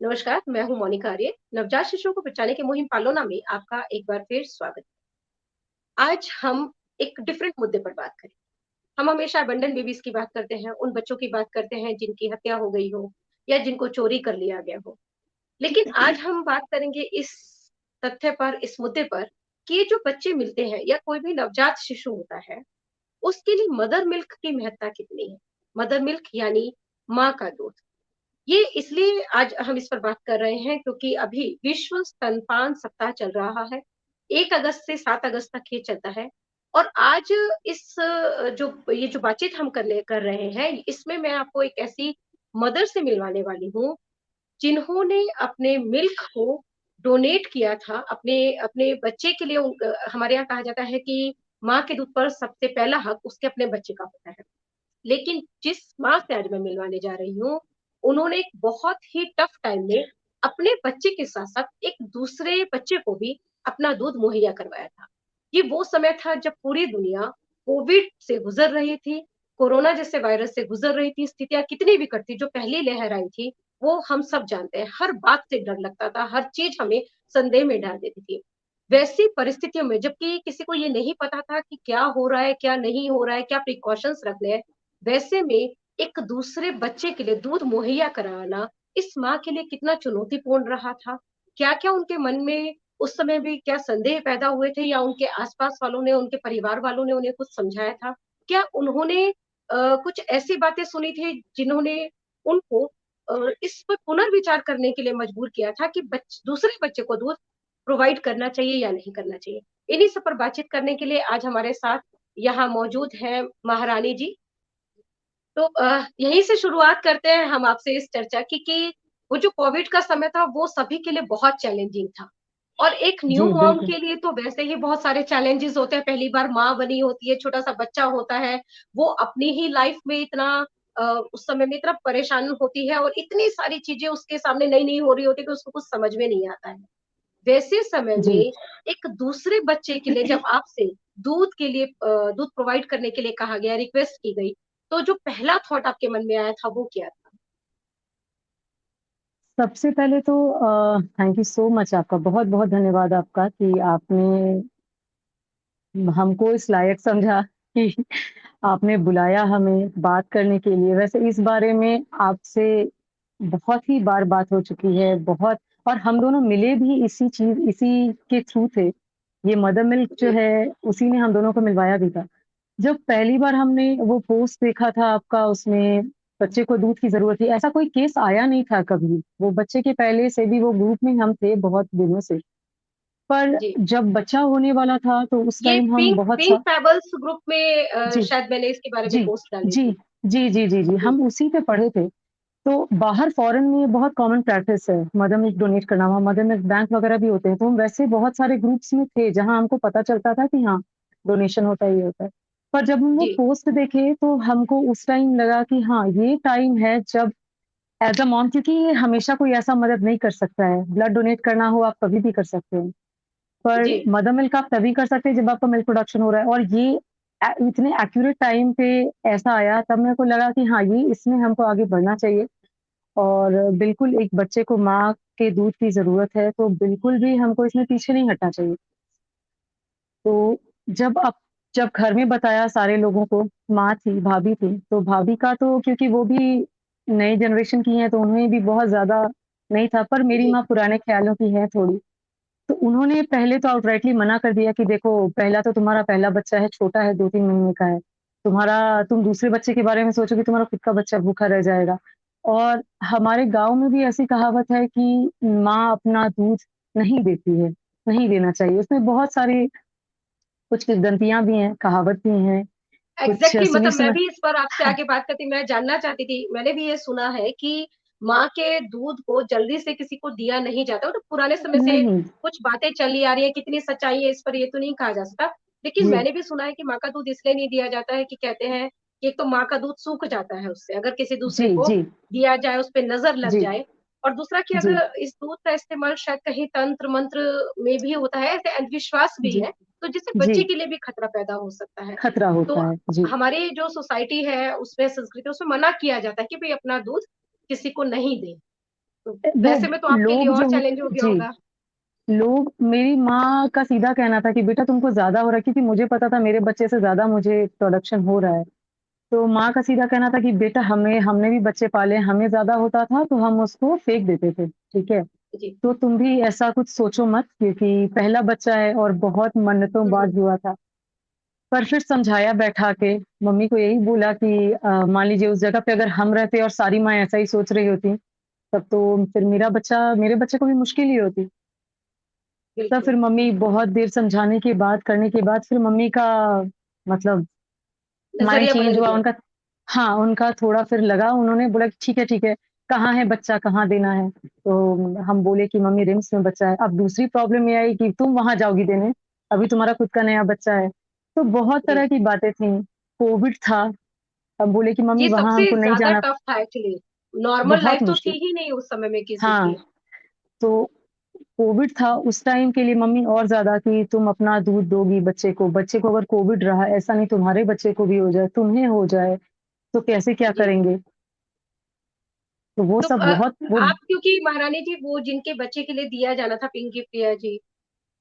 नमस्कार, मैं हूँ मोनिका आर्य। नवजात शिशुओं को बचाने की मुहिम पालोना में आपका एक बार फिर स्वागत है। आज हम एक डिफरेंट मुद्दे पर बात करें। हम हमेशा अबंडन बेबीज की बात करते हैं, उन बच्चों की बात करते हैं जिनकी हत्या हो गई हो या जिनको चोरी कर लिया गया हो। लेकिन आज हम बात करेंगे इस तथ्य पर, इस मुद्दे पर कि ये जो बच्चे मिलते हैं या कोई भी नवजात शिशु होता है, उसके लिए मदर मिल्क की महत्ता कितनी है। मदर मिल्क यानी माँ का दूध। ये इसलिए आज हम इस पर बात कर रहे हैं क्योंकि अभी विश्व स्तनपान सप्ताह चल रहा है। 1 अगस्त से 7 अगस्त तक ये चलता है। और आज इस जो ये जो बातचीत हम कर रहे हैं, इसमें मैं आपको एक ऐसी मदर से मिलवाने वाली हूँ, जिन्होंने अपने मिल्क को डोनेट किया था अपने अपने बच्चे के लिए। हमारे यहाँ कहा जाता है कि माँ के दूध पर सबसे पहला हक उसके अपने बच्चे का होता है। लेकिन जिस माँ से आज मैं मिलवाने जा रही हूँ, उन्होंने एक बहुत ही टफ टाइम में अपने बच्चे के साथ-साथ एक दूसरे बच्चे को भी अपना दूध मुहैया करवाया था। ये वो समय था जब पूरी दुनिया कोविड से गुज़र रही थी, कोरोना जैसे वायरस से गुज़र रही थी, स्थितियाँ कितनी विकट थी, जो पहली लहर आई थी, वो हम सब जानते हैं। हर बात से डर लगता था, हर चीज़ हमें संदेह में डाल देती थी। वैसी परिस्थितियों में जबकि किसी को ये नहीं पता था कि क्या हो रहा है, क्या नहीं हो रहा है, क्या प्रिकॉशंस रखने हैं, वैसे में एक दूसरे बच्चे के लिए दूध मुहैया कराना इस माँ के लिए कितना चुनौतीपूर्ण रहा था। क्या-क्या उनके मन में उस समय भी क्या संदेह पैदा हुए थे या उनके आस-पास वालों ने, उनके परिवार वालों ने उन्हें कुछ समझाया था? क्या उन्होंने कुछ ऐसी बातें सुनी थी जिन्होंने उनको इस पर पुनर्विचार करने के लिए मजबूर किया था कि दूसरे बच्चे को दूध प्रोवाइड करना चाहिए या नहीं करना चाहिए? इन्हीं सब पर बातचीत करने के लिए आज हमारे साथ यहाँ मौजूद हैं महारानी जी। तो यहीं से शुरुआत करते हैं हम आपसे इस चर्चा की कि वो जो कोविड का समय था वो सभी के लिए बहुत चैलेंजिंग था। और एक न्यू जी मॉम बिल्कुल। के लिए तो वैसे ही बहुत सारे चैलेंजेस होते हैं, पहली बार माँ बनी होती है, छोटा-सा बच्चा होता है, वो अपनी ही लाइफ में इतना उस समय में इतना परेशान होती है और इतनी सारी चीज़ें उसके सामने नई-नई हो रही होती है कि उसको कुछ समझ में नहीं आता है। वैसे समय जी में एक दूसरे बच्चे के लिए जब आपसे दूध के लिए दूध प्रोवाइड करने के लिए कहा गया, रिक्वेस्ट की गई, तो जो पहला थॉट आपके मन में आया था वो क्या था? सबसे पहले तो थैंक यू सो मच, आपका बहुत-बहुत धन्यवाद आपका कि आपने हमको इस लायक समझा कि आपने बुलाया हमें बात करने के लिए। वैसे इस बारे में आपसे बहुत ही बार बात हो चुकी है, बहुत। और हम दोनों मिले भी इसी के थ्रू थे। ये मदर मिल्क जो जी, है, उसी ने हम दोनों को मिलवाया भी था। जब पहली बार हमने वो पोस्ट देखा था आपका, उसमें बच्चे को दूध की ज़रूरत थी, ऐसा कोई केस आया नहीं था कभी। वो बच्चे के पहले से भी वो ग्रुप में हम थे बहुत दिनों से। पर जी। जब बच्चा होने वाला था तो उस ये टाइम हम पिंक बहुत पिंक सा पेबल्स ग्रुप में जी, शायद मैंने इसके बारे में जी, पोस्ट डाली जी, थी। जी, जी, हम उसी पे पढ़े थे। तो बाहर फ़ॉरेन में ये बहुत कॉमन प्रैक्टिस है, मदर मिल्क डोनेट करना। वहाँ मदर मिल्क बैंक वगैरह भी होते हैं, तो हम वैसे बहुत सारे ग्रुप्स में थे, जहाँ हमको पता चलता था कि हाँ, डोनेशन होता है, ये होता है। पर जब हम वो जी, पोस्ट देखे, तो हमको उस टाइम लगा कि हाँ, ये टाइम है जब एज़ अ मॉम, क्योंकि हमेशा कोई ऐसा मदद नहीं कर सकता है। ब्लड डोनेट करना हो, आप कभी भी कर सकते हैं। पर जी। मदर मिल्क आप तभी कर सकते हैं, जब आपका मिल्क प्रोडक्शन हो रहा है। और ये इतने एक्यूरेट टाइम पे ऐसा आया, तब मेरे को लगा कि हाँ, ये इसमें हमको आगे बढ़ना चाहिए। और बिल्कुल एक बच्चे को माँ के दूध की ज़रूरत है, तो बिल्कुल भी हमको इसमें पीछे नहीं हटना चाहिए। तो जब घर में बताया सारे लोगों को, माँ थी, भाभी थी, तो भाभी का तो क्योंकि वो भी नई जनरेशन की हैं, तो उन्हें भी बहुत ज़्यादा नहीं था, पर मेरी जी, माँ पुराने ख़्यालों की है थोड़ी। तो उन्होंने पहले तो आउटराइटली मना कर दिया कि देखो, पहला तो तुम्हारा पहला बच्चा है, छोटा है, 2-3 महीने का है। तुम दूसरे बच्चे के बारे में सोचोगे, तुम्हारा खुद का बच्चा भूखा रह जाएगा। और हमारे गाँव में भी ऐसी कहावत है कि माँ अपना दूध नहीं देती है, नहीं देना चाहिए। उसमें बहुत सारी कुछ किंवदंतियाँ भी हैं, कहावत भी हैं, कुछ एग्ज़ैक्टली। मतलब मैं सुनी-सुना। भी इस पर आपसे हाँ, आगे बात करती, मैं जानना चाहती थी। मैंने भी ये सुना है कि माँ के दूध को जल्दी से किसी को दिया नहीं जाता। मतलब पुराने समय से नहीं, कुछ बातें चली आ रही है, कितनी सच्चाई है इस पर ये तो नहीं कहा जा सकता। लेकिन जी, मैंने भी सुना है कि माँ का दूध इसलिए नहीं दिया जाता है कि कहते हैं कि एक तो माँ का दूध सूख जाता है उससे, अगर किसी दूसरे जी, को जी, दिया जाए, उस पे नज़र लग जी, जाए। और दूसरा कि जी, अगर इस दूध का इस्तेमाल शायद कहीं तंत्र-मंत्र में भी होता है, ऐसे अंधविश्वास भी जी, है, तो जिससे जी, बच्चे के लिए भी खतरा पैदा हो सकता है। खतरा तो होता है। जी, हमारी जो सोसाइटी है उसमें संस्कृति उसमें मना किया जाता है कि भई अपना दूध किसी को नहीं दें। तो वो वैसे में तो आपके लिए लोग और जो चैलेंज हो गया जी, होगा। लोग मेरी माँ का सीधा कहना था कि बेटा तुमको ज़्यादा हो रहा है, क्योंकि मुझे पता था मेरे बच्चे से ज़्यादा मुझे प्रोडक्शन हो रहा है। तो माँ का सीधा कहना था कि बेटा हमने भी बच्चे पाले, हमें ज़्यादा होता था तो हम उसको फेंक देते थे, ठीक है? जी। तो तुम भी ऐसा कुछ सोचो मत, क्योंकि पहला बच्चा है और बहुत मन्नतों हुँ, बाद हुँ। हुआ था। पर फिर समझाया बैठा के, मम्मी को यही बोला कि मान लीजिए उस जगह पे अगर हम रहते और सारी माँ ऐसा ही सोच रही होती, तब तो फिर मेरे बच्चे को भी मुश्किल ही होती। तब बिल्कुल, फिर मम्मी बहुत देर समझाने के बाद, करने के बाद फिर मम्मी का मतलब माइंड नज़रिया चेंज बदल हुआ गया। उनका। हाँ, उनका थोड़ा फिर लगा, उन्होंने बोला कि ठीक है, कहाँ है बच्चा, कहाँ देना है? तो हम बोले कि मम्मी रिम्स में बच्चा है। अब दूसरी प्रॉब्लम ये आई कि तुम वहाँ जाओगी देने, अभी तुम्हारा खुद का नया बच्चा है। तो बहुत जी। तरह की बातें थी, कोविड था, अब बोले कि मम्मी ये वहाँ सबसे हमको नहीं ज़्यादा जाना, टफ था एक्चुअली। नॉर्मल लाइफ़ बहुत तो थी मुश्किल। ही नहीं उस समय में किसी हाँ, की। तो कोविड था उस टाइम के लिए मम्मी और ज़्यादा कि तुम अपना दूध दोगी बच्चे को अगर कोविड रहा, ऐसा नहीं तुम्हारे बच्चे को भी हो जाए, तुम्हें हो जाए, तो कैसे क्या जी। करेंगे? तो वो तो सब बहुत वो आप क्योंकि महारानी जी वो जिनके बच्चे के लिए दिया जाना था पिंकी प्रिया जी,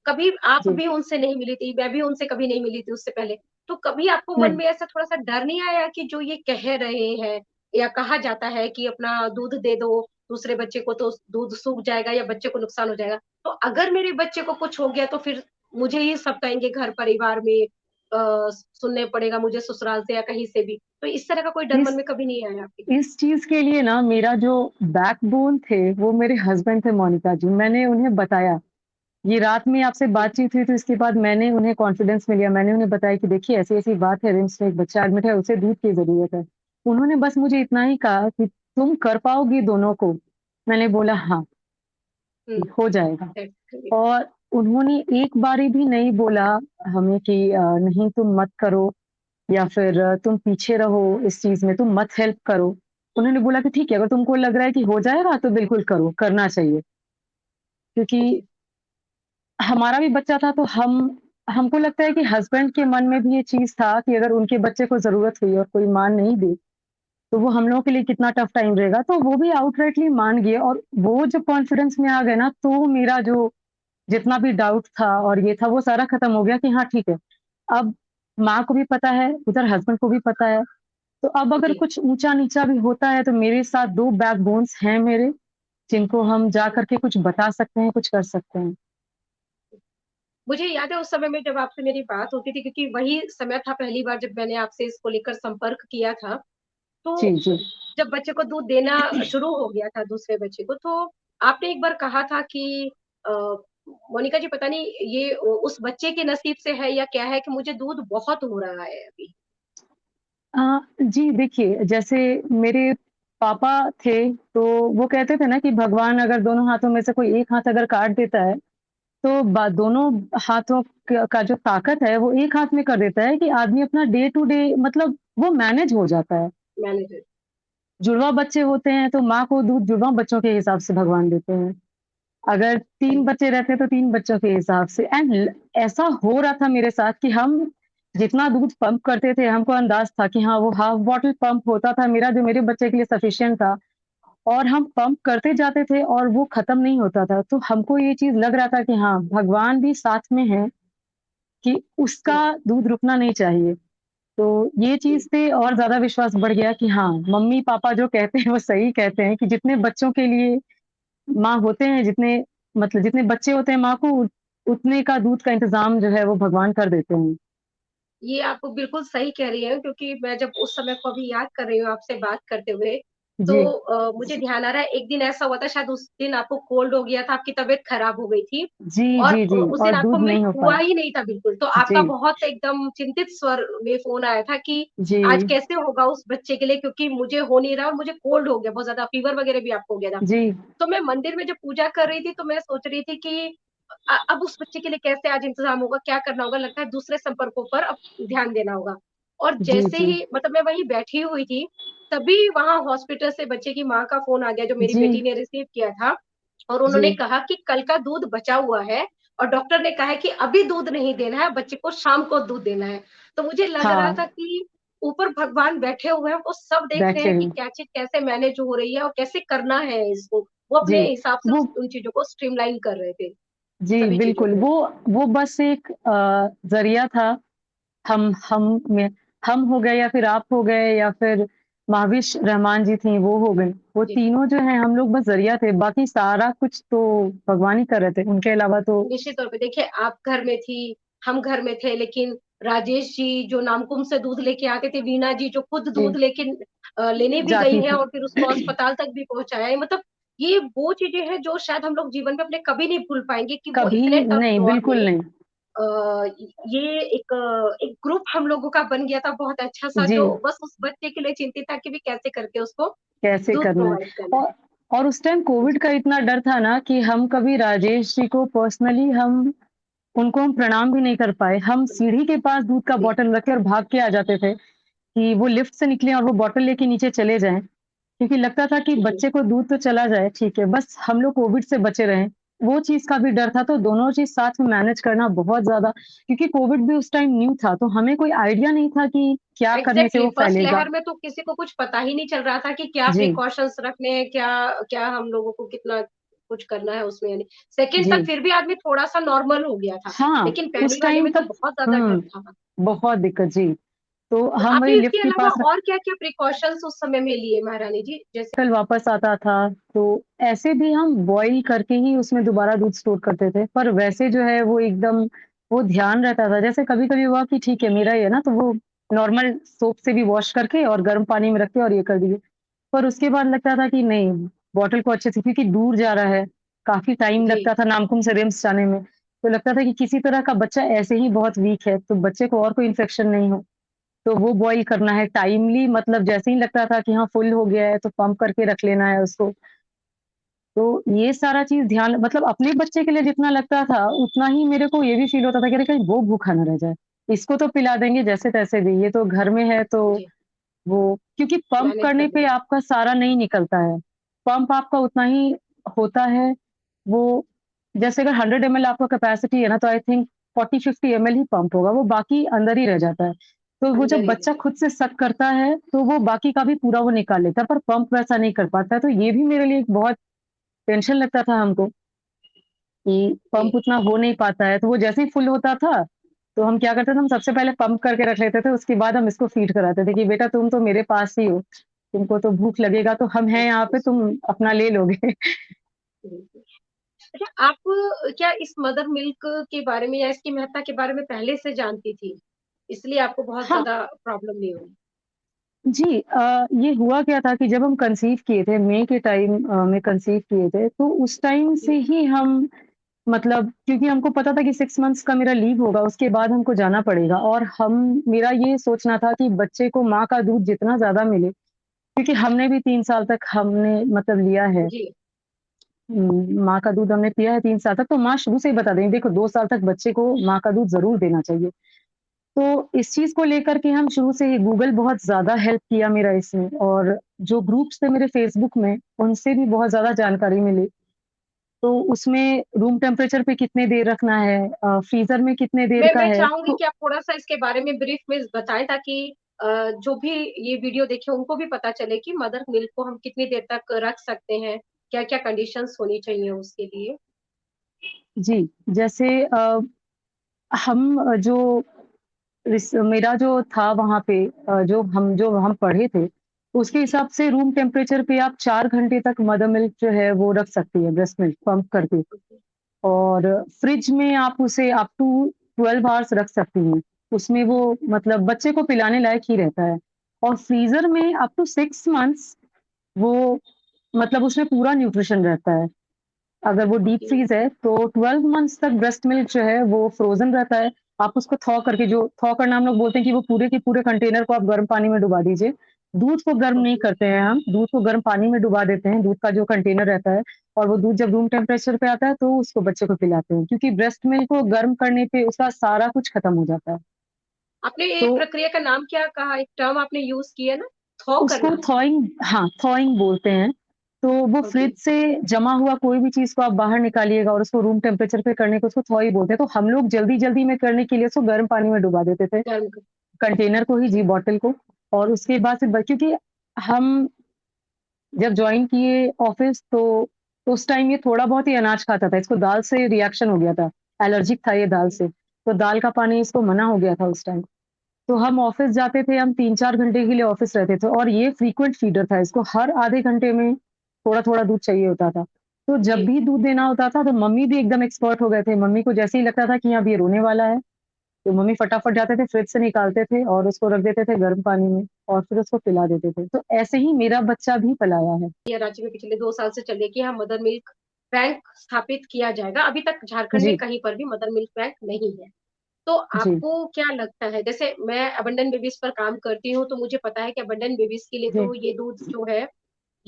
कभी आप जी, भी उनसे नहीं मिली थी, मैं भी उनसे कभी नहीं मिली थी उससे पहले। तो कभी आपको मन नहीं, में ऐसा थोड़ा-सा डर नहीं आया कि जो ये कह रहे हैं या कहा जाता है कि अपना दूध दे दो, दूसरे बच्चे को तो दूध सूख जाएगा या बच्चे को नुकसान हो जाएगा। तो अगर मेरे बच्चे को कुछ हो गया तो फिर मुझे ही सब कहेंगे घर परिवार में सुनने पड़ेगा मुझे ससुराल से या कहीं से भी। तो इस तरह का कोई डर मन इस में कभी नहीं आया आपके? इस चीज़ के लिए ना मेरा जो बैकबोन थे, वो मेरे हस्बैंड थे मोनिका जी। मैंने उन्हें बताया, ये रात में आपसे जी, बातचीत हुई तो इसके बाद मैंने उन्हें कॉन्फिडेंस में लिया। मैंने उन्हें बताया कि देखिए ऐसी-ऐसी बात है, रिम्स में एक बच्चा एडमिट है, उसे दूध की ज़रूरत है। उन्होंने बस मुझे इतना ही कहा कि तुम कर पाओगी दोनों को? मैंने बोला हाँ, हुँ, हो जाएगा। That's great. और उन्होंने एक बारी भी नहीं बोला हमें कि नहीं तुम मत करो या फिर तुम पीछे रहो इस चीज़ में, तुम मत हेल्प करो। उन्होंने बोला कि ठीक है, अगर तुमको लग रहा है कि हो जाएगा तो बिल्कुल करो, करना चाहिए। क्योंकि जी, हमारा भी बच्चा था तो हमको लगता है कि हस्बैंड के मन में भी ये चीज़ था कि अगर उनके बच्चे को ज़रूरत हुई और कोई मान नहीं दे, तो वो हम लोगों के लिए कितना टफ टाइम रहेगा। तो वो भी आउटराइटली मान गए और वो जब कॉन्फिडेंस में आ गए ना, तो मेरा जो जितना भी डाउट था और ये था वो सारा खत्म हो गया कि हाँ, ठीक है। अब माँ को भी पता है, उधर हस्बैंड को भी पता है, तो अब अगर जी। कुछ ऊँचा-नीचा भी होता है तो मेरे साथ 2 बैकबोन्स हैं मेरे, जिनको हम जा कर के कुछ बता सकते हैं, कुछ कर सकते हैं। मुझे याद है उस समय में जब आपसे मेरी बात होती थी क्योंकि वही समय था पहली बार जब मैंने आपसे इसको लेकर संपर्क किया था। जी, तो जी। जब बच्चे को दूध देना शुरू हो गया था दूसरे बच्चे को, तो आपने एक बार कहा था कि अ, मोनिका जी पता नहीं ये उस बच्चे के नसीब से है या क्या है कि मुझे दूध बहुत हो रहा है अभी। जी देखिए, जैसे मेरे पापा थे, तो वो कहते थे ना कि भगवान अगर दोनों हाथों में से कोई एक हाथ अगर काट देता है, तो दोनों हाथों का जो ताकत है, वो एक हाथ में कर देता है कि आदमी अपना डे टू डे मतलब वो मैनेज हो जाता है। मैनेजर। जुड़वा बच्चे होते हैं, तो माँ को दूध जुड़वा बच्चों के हिसाब से भगवान देते हैं। अगर 3 बच्चे रहते हैं, तो 3 बच्चों के हिसाब से एंड ऐसा हो रहा था मेरे साथ कि हम जितना दूध पंप करते थे, हमको अंदाज़ था कि हाँ, वो हाफ बॉटल पंप होता था मेरा, जो मेरे बच्चे के लिए सफिशिएंट था और हम पंप करते जाते थे और वो खत्म नहीं होता था। तो हमको ये चीज़ लग रहा था कि हाँ, भगवान भी साथ में है कि उसका जी, दूध रुकना नहीं चाहिए। तो ये जी। चीज़ पे और ज़्यादा विश्वास बढ़ गया कि हाँ, मम्मी-पापा जो कहते हैं, वो सही कहते हैं कि जितने बच्चों के लिए माँ होते हैं, जितने बच्चे होते हैं माँ को उतने का दूध का इंतज़ाम जो है वो भगवान कर देते हैं। ये आप बिल्कुल सही कह रही हैं क्योंकि मैं जब उस समय को अभी याद कर रही हूँ आपसे बात करते हुए, तो जी। मुझे ध्यान आ रहा है एक दिन ऐसा हुआ था शायद उस दिन आपको कोल्ड हो गया था, आपकी तबीयत खराब हो गई थी जी, और जी, जी उस दिन और आपको दूध मिल्क नहीं हो हुआ पाया। ही नहीं था बिल्कुल, तो जी, आपका बहुत एकदम चिंतित स्वर में फ़ोन आया था कि जी, आज कैसे होगा उस बच्चे के लिए क्योंकि मुझे हो नहीं रहा और मुझे कोल्ड हो गया, बहुत ज़्यादा फ़ीवर वगैरह भी आपको हो गया था। जी, तो मैं मंदिर में जब पूजा कर रही थी तो मैं सोच रही थी कि अब उस बच्चे के लिए कैसे आज इंतज़ाम होगा, क्या करना होगा? लगता है दूसरे संपर्कों पर अब ध्यान देना होगा। और जी, जैसे जी, ही मतलब मैं वहीं बैठी हुई थी, तभी वहाँ हॉस्पिटल से बच्चे की माँ का फ़ोन आ गया जो मेरी जी, बेटी ने रिसीव किया था और उन्होंने जी, कहा कि कल का दूध बचा हुआ है और डॉक्टर ने कहा है कि अभी दूध नहीं देना है, बच्चे को शाम को दूध देना है। तो मुझे लग रहा हाँ, था कि ऊपर भगवान बैठे हुए हैं, वो सब देख रहे बैठे हैं कि हैं। क्या चीज़ कैसे मैनेज हो रही है और कैसे करना है इसको। वो अपने जी, हिसाब से वो उन चीज़ों को स्ट्रीमलाइन कर रहे थे, जी, सभी चीज़ों बिल्कुल, को। वो बस एक ज़रिया था। हम में हम हो गए या फिर आप हो गए या फिर महाविश रहमान जी थीं, वो हो गईं। वो जी, तीनों जो हैं हम लोग बस ज़रिया थे, बाकी सारा कुछ तो भगवान ही कर रहे थे, उनके अलावा तो निश्चित तौर पे देखिए आप घर में थी, हम घर में थे, लेकिन राजेश जी जो नामकुम से दूध लेके आते थे, वीणा जी जो खुद जी, दूध लेके लेने भी गई जाती हैं थी। और फिर उसको अस्पताल तक भी पहुँचाया है। मतलब ये वो चीज़ें हैं जो शायद हम लोग जीवन में अपने कभी नहीं भूल पाएँगे कि वो कभी इतने टफ नहीं, दौर बिल्कुल में नहीं। ये एक ग्रुप हम लोगों का बन गया था बहुत अच्छा-सा जी। जो बस उस बच्चे के लिए चिंतित था कि भी कैसे करके उसको कैसे दूध करना है। प्रोवाइड करना है। और उस टाइम कोविड का इतना डर था ना कि हम कभी राजेश जी को पर्सनली उनको हम प्रणाम भी नहीं कर पाए। हम सीढ़ी के पास दूध का जी, बॉटल रख के और भाग के आ जाते थे कि वो लिफ्ट से निकले और वो बॉटल लेके नीचे चले जाएँ। क्योंकि लगता था कि जी। बच्चे को दूध तो चला जाए, ठीक है, बस हम लोग कोविड से बचे रहें। वो चीज़ का भी डर था, तो दोनों चीज़ साथ में मैनेज करना बहुत ज़्यादा, क्योंकि कोविड भी उस टाइम न्यू था, तो हमें कोई आइडिया नहीं था कि क्या करने से एग्ज़ैक्टली वो फर्स्ट फैलेगा। लहर में तो किसी को कुछ पता ही नहीं चल रहा था कि क्या जी, प्रिकॉशंस रखने हैं, क्या क्या हम लोगों को कितना कुछ करना है उसमें यानी। सेकंड तक जी। फिर भी आदमी थोड़ा-सा नॉर्मल हो गया था, हाँ, लेकिन उस पहली वाले टाइम में तो तक बहुत ज़्यादा डर हुँ, था। बहुत दिक्कत, जी। तो तो हम आपने वही लिफ्ट इसके के अलावा पास और क्या-क्या प्रिकॉशंस उस समय में लिए महारानी जी? जैसे कल वापस आता था, तो ऐसे भी हम बॉयल करके ही उसमें दोबारा दूध स्टोर करते थे। पर वैसे जो है वो एकदम वो ध्यान रहता था। जैसे कभी-कभी हुआ कि ठीक है मेरा ही है ना, तो वो नॉर्मल सोप से भी वॉश करके और गर्म पानी में रख के और ये कर दिए। पर उसके बाद लगता था कि नहीं, बॉटल को अच्छे से, क्योंकि दूर जा रहा है, काफ़ी टाइम जी, लगता था नामकुम से रिम्स जाने में। तो लगता था कि किसी तरह का बच्चा ऐसे ही बहुत वीक है, तो बच्चे को और कोई इन्फेक्शन नहीं हो। तो वो बॉयल करना है टाइमली, मतलब जैसे ही लगता था कि हाँ फुल हो गया है तो पंप करके रख लेना है उसको। तो ये सारा चीज़ ध्यान, मतलब अपने बच्चे के लिए जितना लगता था, उतना ही मेरे को ये भी फ़ील होता था कि अरे कहीं वो भूखा ना रह जाए। इसको तो पिला देंगे जैसे-तैसे भी, ये तो घर में है तो जी, वो, क्योंकि पंप मैनेज कर करने पे लेंगे। आपका सारा नहीं निकलता है। पंप आपका उतना ही होता है, वो जैसे अगर 100 एमएल आपका कैपेसिटी है ना, तो I think 40-50 ML he pump होगा, वो बाकी अंदर ही रह जाता है। तो वो अंदर जब ही रह बच्चा जाए। खुद से सक करता है, तो वो बाकी का भी पूरा वो निकाल लेता है, पर पंप वैसा नहीं कर पाता है। तो ये भी मेरे लिए एक बहुत टेंशन लगता था हमको कि जी, पंप उतना हो नहीं पाता है। तो वो जैसे ही फुल होता था, तो हम क्या करते थे, हम सबसे पहले पंप करके रख लेते थे, उसके बाद हम इसको फीड कराते थे कि बेटा तुम तो मेरे पास ही हो, तुमको तो भूख लगेगा तो हम हैं यहाँ पे, तुम अपना ले लोगे। बिल्कुल। अच्छा आप क्या इस मदर मिल्क के बारे में या इसकी महत्ता के बारे में पहले से जानती थी? इसलिए आपको बहुत हाँ, ज़्यादा प्रॉब्लम नहीं हुई? जी, ये हुआ क्या था कि जब हम कंसीव किए थे, मई के टाइम में कंसीव किए थे, तो उस टाइम से जी, ही हम, मतलब क्योंकि हमको पता था कि 6 मंथ्स का मेरा लीव होगा, उसके बाद हमको जाना पड़ेगा, और हम मेरा ये सोचना था कि बच्चे को माँ का दूध जितना ज़्यादा मिले, क्योंकि हमने भी 3 साल तक हमने मतलब लिया है। जी, माँ का दूध हमने पिया है 3 साल तक, तो माँ शुरू से ही बता देंगी, देखो 2 साल तक बच्चे को माँ का दूध ज़रूर देना चाहिए। तो इस चीज़ को लेकर के हम शुरू से ही, गूगल बहुत ज़्यादा हेल्प किया मेरा इसमें, और जो ग्रुप्स थे मेरे फ़ेसबुक में, उनसे भी बहुत ज़्यादा जानकारी मिली। तो उसमें रूम टेम्परेचर पे कितने देर रखना है, फ्रीज़र में कितने देर का मैं है, चाहूँगी तो कि आप थोड़ा-सा इसके बारे में ब्रीफ में बताएँ ताकि जो भी ये वीडियो देखे उनको भी पता चले कि मदर मिल्क को हम कितनी देर तक रख सकते हैं, क्या-क्या कंडीशंस होनी चाहिए उसके लिए? जी, जैसे हम जो मेरा जो था वहाँ पे, जो हम पढ़े थे, उसके हिसाब से रूम टेम्परेचर पे आप 4 घंटे तक मदर मिल्क जो है वो रख सकती है, ब्रेस्ट मिल्क पंप करके। और फ्रिज में आप उसे अप टू 12 आवर्स रख सकती हैं। उसमें वो मतलब बच्चे को पिलाने लायक ही रहता है। और फ्रीज़र में अप टू 6 मंथ्स वो, मतलब उसमें पूरा न्यूट्रिशन रहता है। अगर वो डीप ओके, फ्रीज़ है, तो 12 मंथ्स तक ब्रेस्ट मिल्क जो है वो फ्रोज़न रहता है। आप उसको थॉ करके, जो थॉ करना हम लोग बोलते हैं कि वो पूरे के पूरे कंटेनर को आप गर्म पानी में डुबा दीजिए। दूध को गर्म नहीं ओके। करते हैं हम, दूध को गर्म पानी में डुबा देते हैं, दूध का जो कंटेनर रहता है, और वो दूध जब रूम टेम्परेचर पे आता है, तो उसको बच्चे को पिलाते हैं। क्योंकि ब्रेस्ट मिल्क को गर्म करने पे उसका सारा कुछ खत्म हो जाता है। आपने तो एक प्रक्रिया का नाम क्या कहा? एक टर्म आपने यूज़ किया ना? थॉ उसको करना? थॉइंग, हाँ, थॉइंग बोलते हैं। तो वो ओके, फ्रिज से जमा हुआ कोई भी चीज़ को आप बाहर निकालिएगा और उसको रूम टेम्परेचर पे करने को उसको थॉ ही बोलते हैं। तो हम लोग जल्दी-जल्दी में करने के लिए उसको गर्म पानी में डुबा देते थे, गर्म क कंटेनर को ही, जी, बॉटल को। और उसके बाद फिर क्योंकि हम जब जॉइन किए ऑफ़िस, तो तो उस टाइम ये थोड़ा बहुत ही अनाज खाता था, इसको दाल से रिएक्शन हो गया था, एलर्जिक था ये दाल से, तो दाल का पानी इसको मना हो गया था उस टाइम। तो हम ऑफ़िस जाते थे, हम 3-4 घंटे के लिए ऑफ़िस रहते थे और ये फ्रीक्वेंट फीडर था, इसको हर आधे घंटे में थोड़ा-थोड़ा दूध चाहिए होता था। तो जब जी, भी दूध देना होता था, तो मम्मी भी एकदम एक्सपर्ट हो गए थे, मम्मी को जैसे ही लगता था कि अब ये रोने वाला है, तो मम्मी फटाफट जाते थे, फ्रिज से निकालते थे और उसको रख देते थे गर्म पानी में और फिर उसको पिला देते थे। तो ऐसे ही मेरा बच्चा भी पलाया है। ये राज्य में पिछले 2 साल से चल रही है कि यहाँ मदर मिल्क बैंक स्थापित किया जाएगा। अभी तक झारखंड में जी, कहीं पर भी मदर मिल्क बैंक नहीं है। तो जी, आपको क्या लगता है, जैसे मैं अबंडन बेबीज पर काम करती हूँ, तो मुझे पता है कि अबंडन बेबीज के लिए जी। तो ये दूध जो है,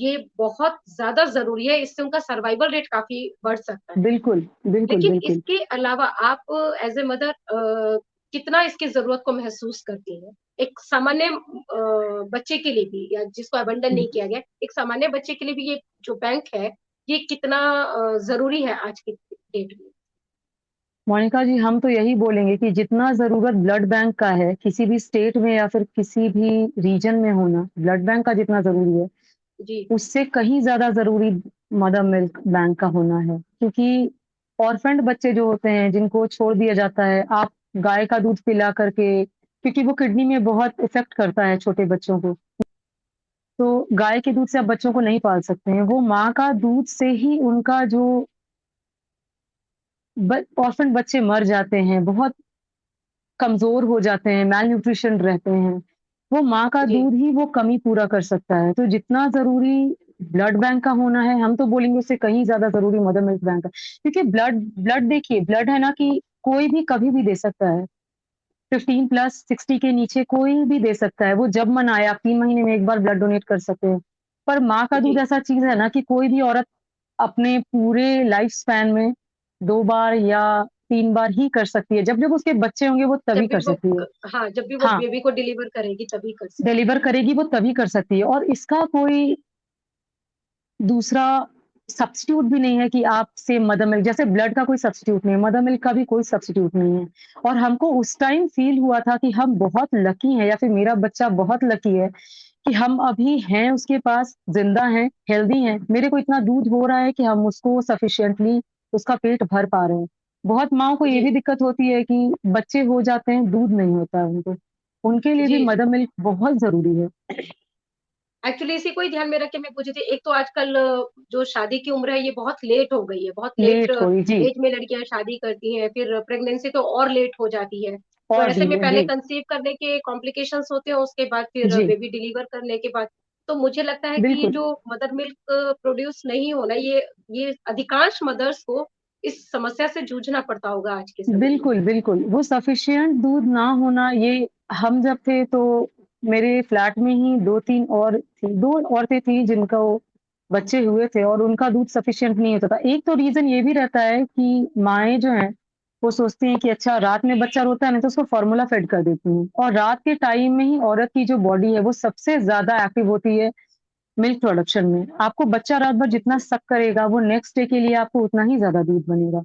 ये बहुत ज्यादा जरूरी है। इससे उनका सर्वाइवल रेट काफी बढ़ सकता है। बिल्कुल, बिल्कुल, लेकिन बिल्कुल। इसके अलावा आप एज ए मदर कितना इसकी जरूरत को महसूस करती है? एक सामान्य बच्चे के लिए भी, या जिसको अबंडन नहीं किया गया, एक सामान्य बच्चे के लिए भी ये जो बैंक है, ये कितना जरूरी है आज की डेट में? मोनिका जी, हम तो यही बोलेंगे कि जितना ज़रूरत ब्लड बैंक का है, किसी भी स्टेट में या फिर किसी भी रीजन में होना, ब्लड बैंक का जितना ज़रूरी है, जी, उससे कहीं ज़्यादा ज़रूरी मदर मिल्क बैंक का होना है। क्योंकि ऑर्फन्ड बच्चे जो होते हैं, जिनको छोड़ दिया जाता है, आप गाय का दूध पिला करके, क्योंकि वो किडनी में बहुत इफ़ेक्ट करता है छोटे बच्चों को, तो गाय के दूध से आप बच्चों को नहीं पाल सकते हैं। वो माँ का दूध से ही उनका जो ऑर्फन्ड बच्चे मर जाते हैं, बहुत कमज़ोर हो जाते हैं, मैल न्यूट्रिशन रहते हैं। वो माँ का जी, दूध ही वो कमी पूरा कर सकता है। तो जितना ज़रूरी ब्लड बैंक का होना है, हम तो बोलेंगे उससे कहीं ज़्यादा ज़रूरी मदर मिल्क बैंक का। क्योंकि ब्लड ब्लड देखिए, ब्लड है ना कि कोई भी कभी भी दे सकता है। 15 प्लस 60 के नीचे कोई भी दे सकता है। वो जब मन आए, आप 3 महीने में 1 बार ब्लड डोनेट कर सकते हैं। पर माँ का दूध जी। ऐसा चीज़ है ना कि कोई भी औरत अपने पूरे लाइफ स्पैन में 2 बार या 3 बार ही कर सकती है। जब-जब उसके बच्चे होंगे वो जब तभी भी कर वो सकती है। हाँ, जब भी वो हाँ, बेबी को डिलीवर करेगी तभी कर सकती डिलीवर करेगी वो तभी कर सकती है और इसका कोई दूसरा सब्स्टिट्यूट भी नहीं है कि आपसे मदर मिल्क, जैसे ब्लड का कोई सब्स्टिट्यूट नहीं है, मदर मिल्क का भी कोई सब्स्टिट्यूट नहीं है। और हमको उस टाइम फ़ील हुआ था कि हम बहुत लकी हैं या फिर मेरा बच्चा बहुत लकी है कि हम अभी हैं उसके पास, ज़िंदा हैं, हेल्दी हैं। मेरे को इतना दूध हो रहा है कि हम उसको सफिशिएंटली उसका पेट भर पा रहे हैं। बहुत माँओं को है। ये जी, भी दिक्कत होती है कि बच्चे हो जाते हैं, दूध नहीं होता है उनको। उनके लिए भी जी, जी। मदर मिल्क बहुत ज़रूरी है। एक्चुअली इसी को ही ध्यान में रख के मैं पूछी थी। एक तो आजकल जो शादी की उम्र है ये बहुत लेट हो गई है, बहुत लेट लेट हुई जी, एज में लड़कियां शादी करती हैं, फिर प्रेगनेंसी तो और लेट हो जाती है। तो और ऐसे में डिले पहले जी, कंसीव करने के कॉम्प्लिकेशंस होते हैं, उसके बाद फिर जी, बेबी डिलीवर करने के बाद। तो मुझे लगता है कि ये बिल्कुल। जो मदर मिल्क प्रोड्यूस नहीं होना, ये अधिकांश मदर्स को इस समस्या से जूझना पड़ता होगा आज के समय में। बिल्कुल, बिल्कुल। वो सफिशिएंट दूध ना होना ये हम जब थे तो मेरे फ्लैट में ही 2-3 और थी 2 औरतें थी जिनको बच्चे हुए थे और उनका दूध सफिशिएंट नहीं होता था। एक तो रीज़न ये भी रहता है कि माएँ जो हैं, वो सोचती हैं कि अच्छा रात में बच्चा रोता है ना तो उसको फ़ॉर्मूला फेड कर देती हूँ और रात के टाइम में ही औरत की जो बॉडी है वो सबसे ज़्यादा एक्टिव होती है मिल्क प्रोडक्शन में। आपको बच्चा रात भर जितना सक करेगा वो नेक्स्ट डे के लिए आपको उतना ही ज़्यादा दूध बनेगा।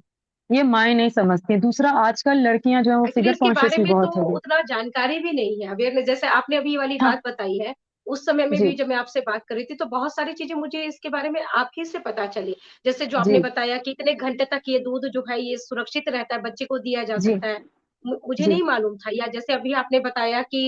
ये माएँ नहीं समझती हैं। दूसरा आजकल लड़कियाँ जो हैं वो एक्चुअली फिगर इसके कॉन्शियस बारे भी में तो बहुत हो गई। उतना जानकारी भी नहीं है, अवेयरनेस, जैसे आपने अभी ये वाली हाँ, बात बताई है, उस समय में भी जी, जब मैं आपसे बात कर रही थी, तो बहुत सारी चीज़ें मुझे इसके बारे में आप ही से पता चली। जैसे जो आपने जी, बताया कि इतने घंटे तक ये दूध जो है ये सुरक्षित रहता है, बच्चे को दिया जा जी, सकता है। मुझे जी, नहीं मालूम था, या जैसे अभी आपने बताया कि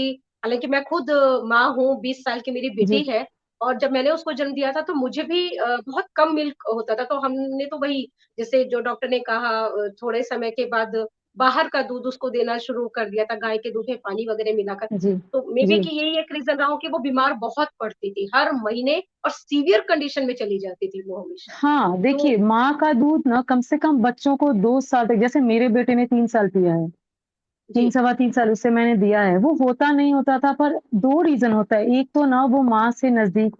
हालाँकि मैं खुद माँ हूँ, 20 साल की मेरी बेटी जी, है, और जब मैंने उसको जन्म दिया था तो मुझे भी बहुत कम मिल्क होता था, तो हमने तो वही, जैसे जो डॉक्टर ने कहा, थोड़े समय के बाद बाहर का दूध उसको देना शुरू कर दिया था, गाय के दूध में पानी वगैरह मिलाकर। जी, तो मे बी जी। कि यही एक रीज़न रहा हो कि वो बीमार बहुत पड़ती थी, हर महीने, और सीवियर कंडीशन में चली जाती थी वो हमेशा। हाँ, देखिए तो माँ का दूध ना कम से कम बच्चों को 2 साल तक जैसे मेरे बेटे ने 3 साल पिया है। 3 जी, सवा 3 साल उससे मैंने दिया है। वो होता नहीं होता था पर 2 रीज़न होता है। एक तो ना वो माँ से नज़दीक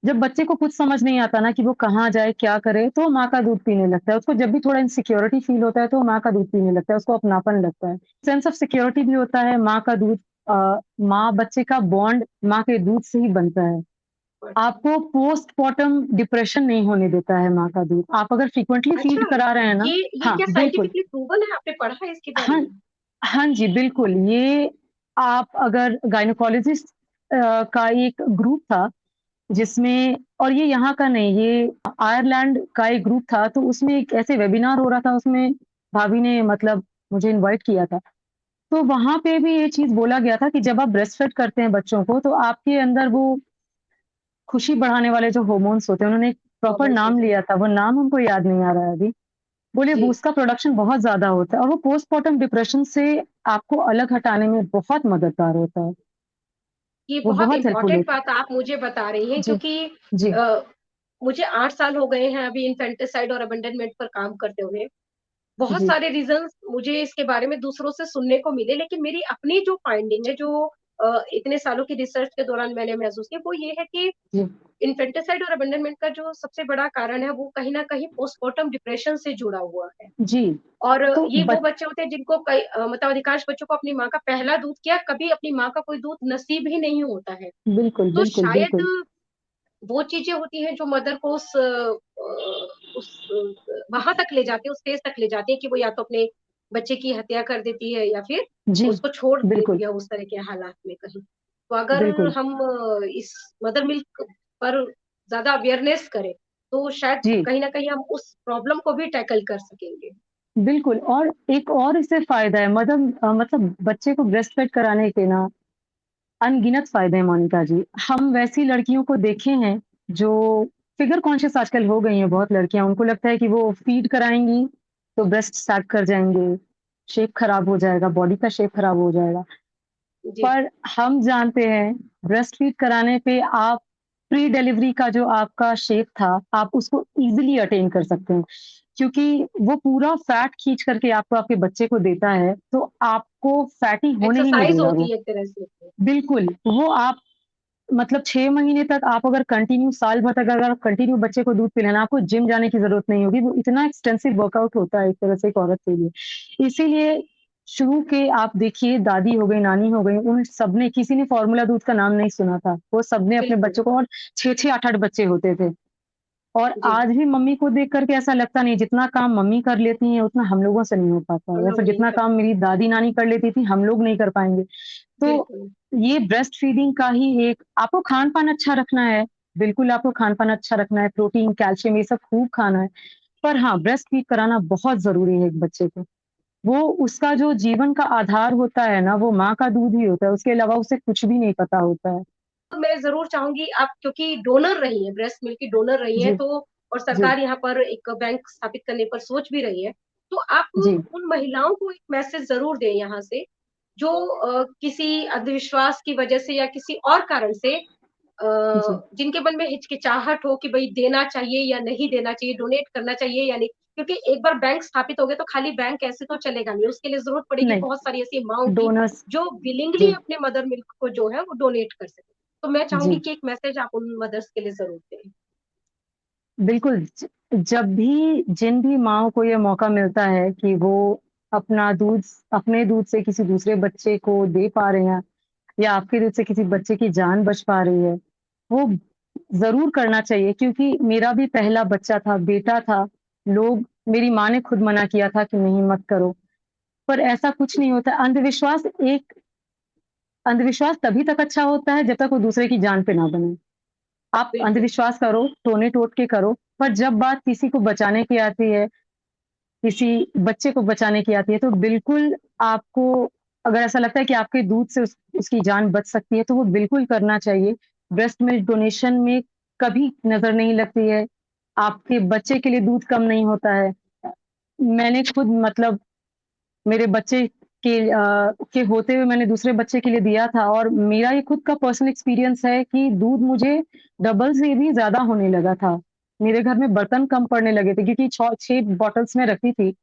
जब बच्चे को कुछ समझ नहीं आता ना कि वो कहाँ जाए, क्या करे, तो माँ का दूध पीने लगता है। उसको जब भी थोड़ा इनसिक्योरिटी फ़ील होता है, तो माँ का दूध पीने लगता है, उसको अपनापन लगता है। सेंस ऑफ सिक्योरिटी भी होता है, माँ का दूध माँ-बच्चे का बॉन्ड माँ के दूध से ही बनता है। बट आपको पोस्टपार्टम डिप्रेशन नहीं होने देता है माँ का दूध। आप अगर फ्रीक्वेंटली अच्छा, फीड करा रहे हैं ना ये हाँ, क्या बिल्कुल। साइंटिफिकली प्रूवन है? आपने पढ़ा है इसके बारे हाँ, में? हाँ जी, बिल्कुल। ये आप अगर गायनोकोलॉजिस्ट का एक ग्रुप था जिसमें, और ये यहाँ का नहीं, ये आयरलैंड का एक ग्रुप था, तो उसमें एक ऐसे वेबिनार हो रहा था, उसमें भाभी ने मतलब मुझे इनवाइट किया था। तो वहाँ पे भी ये चीज़ बोला गया था कि जब आप ब्रेस्ट फीड करते हैं बच्चों को, तो आपके अंदर वो खुशी बढ़ाने वाले जो हार्मोन्स होते हैं, उन्होंने एक प्रॉपर हॉर्मोन्स नाम होते हैं। लिया था, वो नाम हमको याद नहीं आ रहा है अभी। बोले जी, वो उसका प्रोडक्शन बहुत ज़्यादा होता है और वो पोस्टपार्टम डिप्रेशन से आपको अलग हटाने में बहुत मददगार होता है। ये वो बहुत बहुत हेल्पफुल इम्पोर्टेंट होता बात आप मुझे बता रही हैं, है। जी, क्योंकि जी, अ, मुझे 8 साल हो गए हैं अभी इन्फेंटिसाइड और अबैंडनमेंट पर काम करते हुए। बहुत जी, सारे रीज़न्स मुझे इसके बारे में दूसरों से सुनने को मिले, लेकिन मेरी अपनी जो फाइंडिंग है, जो इतने सालों की रिसर्च के दौरान मैंने महसूस किया, वो ये है कि जी, इन्फेंटिसाइड और अबैंडनमेंट का जो सबसे बड़ा कारण है, वो कहीं न कहीं पोस्टपार्टम डिप्रेशन से जुड़ा हुआ है। जी। और तो ये वो बच बच्चे होते हैं जिनको मतलब अधिकांश बच्चों को अपनी माँ का पहला दूध, क्या कभी अपनी माँ का कोई दूध नसीब ही नहीं होता है। बिल्कुल, तो बिल्कुल, शायद बिल्कुल। वो चीज़ें होती हैं जो मदर को वहाँ तक ले जाती है, उस स्टेज तक ले जाती है कि वो या तो अपने बच्चे की हत्या कर देती है या फिर जी, उसको छोड़ बिल्कुल, देती है उस तरह के हालात में कहीं। तो अगर बिल्कुल। हम इस मदर मिल्क पर ज़्यादा अवेयरनेस करें, तो शायद जी, कहीं न कहीं हम उस प्रॉब्लम को भी टैकल कर सकेंगे। बिल्कुल, और एक और इससे फ़ायदा है, मतलब बच्चे को ब्रेस्ट फीड कराने के ना अनगिनत फ़ायदे हैं मोनिका जी। हम वैसी लड़कियों को देखे हैं, जो फिगर कॉन्शियस आजकल हो गई हैं बहुत लड़कियाँ, उनको लगता है कि वो फ़ीड कराएँगी, तो ब्रेस्ट सैग कर जाएँगे, शेप खराब हो जाएगा, बॉडी का शेप खराब हो जाएगा। जी, पर हम जानते हैं, ब्रेस्ट फीड कराने पे आप प्री डिलीवरी का जो आपका शेप था, आप उसको ईज़िली अटेन कर सकते हैं। क्योंकि वो पूरा फैट खींच करके आपको आपके बच्चे को देता है, तो आपको फैटी होने ही नहीं एक्सरसाइज़ देगा होती वो। है एक तरह से। बिल्कुल, वो आप मतलब 6 महीने तक आप अगर कंटिन्यू, साल भर तक अगर आप कंटिन्यू बच्चे को दूध पिलाना, आपको जिम जाने की ज़रूरत नहीं होगी। वो इतना एक्सटेंसिव वर्कआउट होता है एक तरह से एक औरत के लिए। इसीलिए शुरू के आप देखिए, दादी हो गई, नानी हो गई, उन सबने, किसी ने फ़ॉर्मूला दूध का नाम नहीं सुना था। वो सबने अपने बिल्कुल, बच्चों को, और 6-6 8-8 बच्चे होते थे। और जी, आज भी मम्मी को देख कर के ऐसा लगता नहीं, जितना काम मम्मी कर लेती हैं, उतना हम लोगों से नहीं हो पाता है, हम या लोग फिर नहीं जितना कर काम मेरी दादी-नानी कर लेती थी, हम लोग नहीं कर पाएँगे। तो बिल्कुल। ये ब्रेस्ट फीडिंग का ही एक, आपको खान-पान अच्छा रखना है, बिल्कुल आपको खान-पान अच्छा रखना है, प्रोटीन, कैल्शियम ये सब खूब खाना है। पर हाँ, ब्रेस्ट फीड कराना बहुत ज़रूरी है एक बच्चे को। वो उसका जो जीवन का आधार होता है ना, वो माँ का दूध ही होता है, उसके अलावा उसे कुछ भी नहीं पता होता है। तो मैं ज़रूर चाहूँगी, आप क्योंकि डोनर रही हैं, ब्रेस्ट मिल्क की डोनर रही हैं, जी, तो और जी, सरकार यहाँ पर एक बैंक स्थापित करने पर सोच भी रही है। तो आप जी, उन महिलाओं को एक मैसेज ज़रूर दें यहाँ से, जो किसी अंधविश्वास की वजह से या किसी और कारण से जी, जिनके मन में हिचकिचाहट हो कि भई देना चाहिए या नहीं देना चाहिए, डोनेट करना चाहिए या नहीं। क्योंकि एक बार बैंक स्थापित हो गए तो खाली बैंक ऐसे तो चलेगा नहीं, उसके लिए ज़रूरत पड़ेगी नहीं, बहुत सारी ऐसी माँओं की, डोनर्स, जो विलिंगली जी, अपने मदर मिल्क को जो है वो डोनेट कर सकें। तो मैं चाहूँगी जी। कि एक मैसेज आप उन मदर्स के लिए ज़रूर दें। बिल्कुल, जब भी जिन भी माँओं को ये मौका मिलता है कि वो अपना दूध, अपने दूध से किसी दूसरे बच्चे को दे पा रहे हैं, या आपके दूध से किसी बच्चे की जान बच पा रही है, वो ज़रूर करना चाहिए, क्योंकि मेरा भी पहला बच्चा था, बेटा था। लोग, मेरी माँ ने खुद मना किया था कि नहीं मत करो, पर ऐसा कुछ नहीं होता। अंधविश्वास तभी तक अच्छा होता है जब तक वो दूसरे की जान पे ना बने। आप बिल्कुल, अंधविश्वास करो, टोने-टोट के करो, पर जब बात किसी को बचाने की आती है, किसी बच्चे को बचाने की आती है, तो बिल्कुल आपको, अगर ऐसा लगता है कि आपके दूध से उसकी जान बच सकती है, तो वो बिल्कुल करना चाहिए। ब्रेस्ट मिल्क डोनेशन में कभी नज़र नहीं लगती है, आपके बच्चे के लिए दूध कम नहीं होता है। मैंने खुद मतलब मेरे बच्चे के होते हुए मैंने दूसरे बच्चे के लिए दिया था, और मेरा ये खुद का पर्सनल एक्सपीरियंस है कि दूध मुझे डबल से भी ज़्यादा होने लगा था। मेरे घर में बर्तन कम पड़ने लगे थे, क्योंकि 6 बॉटल्स मैं रखती थी,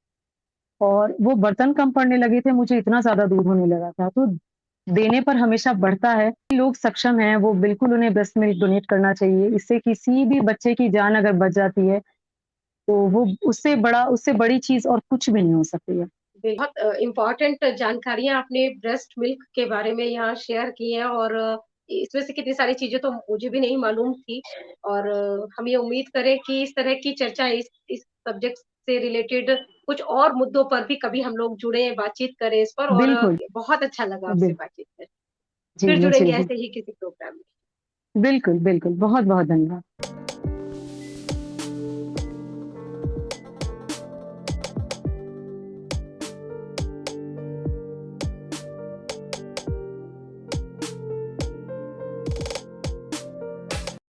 और वो बर्तन कम पड़ने लगे थे, मुझे इतना ज़्यादा दूध होने लगा था। तो देने पर हमेशा बढ़ता है। लोग सक्षम हैं, वो बिल्कुल उन्हें ब्रेस्ट मिल्क डोनेट करना चाहिए। इससे किसी भी बच्चे की जान अगर बच जाती है, तो वो उससे बड़ी चीज़ और कुछ भी नहीं हो सकती है। बहुत इम्पोर्टेंट जानकारियाँ आपने ब्रेस्ट मिल्क के बारे में यहाँ शेयर की हैं, और इसमें से कितनी सारी चीज़ें तो मुझे भी नहीं मालूम थी, और हम ये उम्मीद करें कि इस तरह की चर्चा इस सब्जेक्ट से रिलेटेड कुछ और मुद्दों पर भी कभी हम लोग जुड़ें, बातचीत करें इस पर, और बिल्कुल। बहुत अच्छा लगा आपसे बिल बातचीत करके। जी, फिर मुझे जुड़ेंगे भी। ऐसे ही किसी प्रोग्राम में। बिल्कुल, बिल्कुल। बहुत-बहुत धन्यवाद।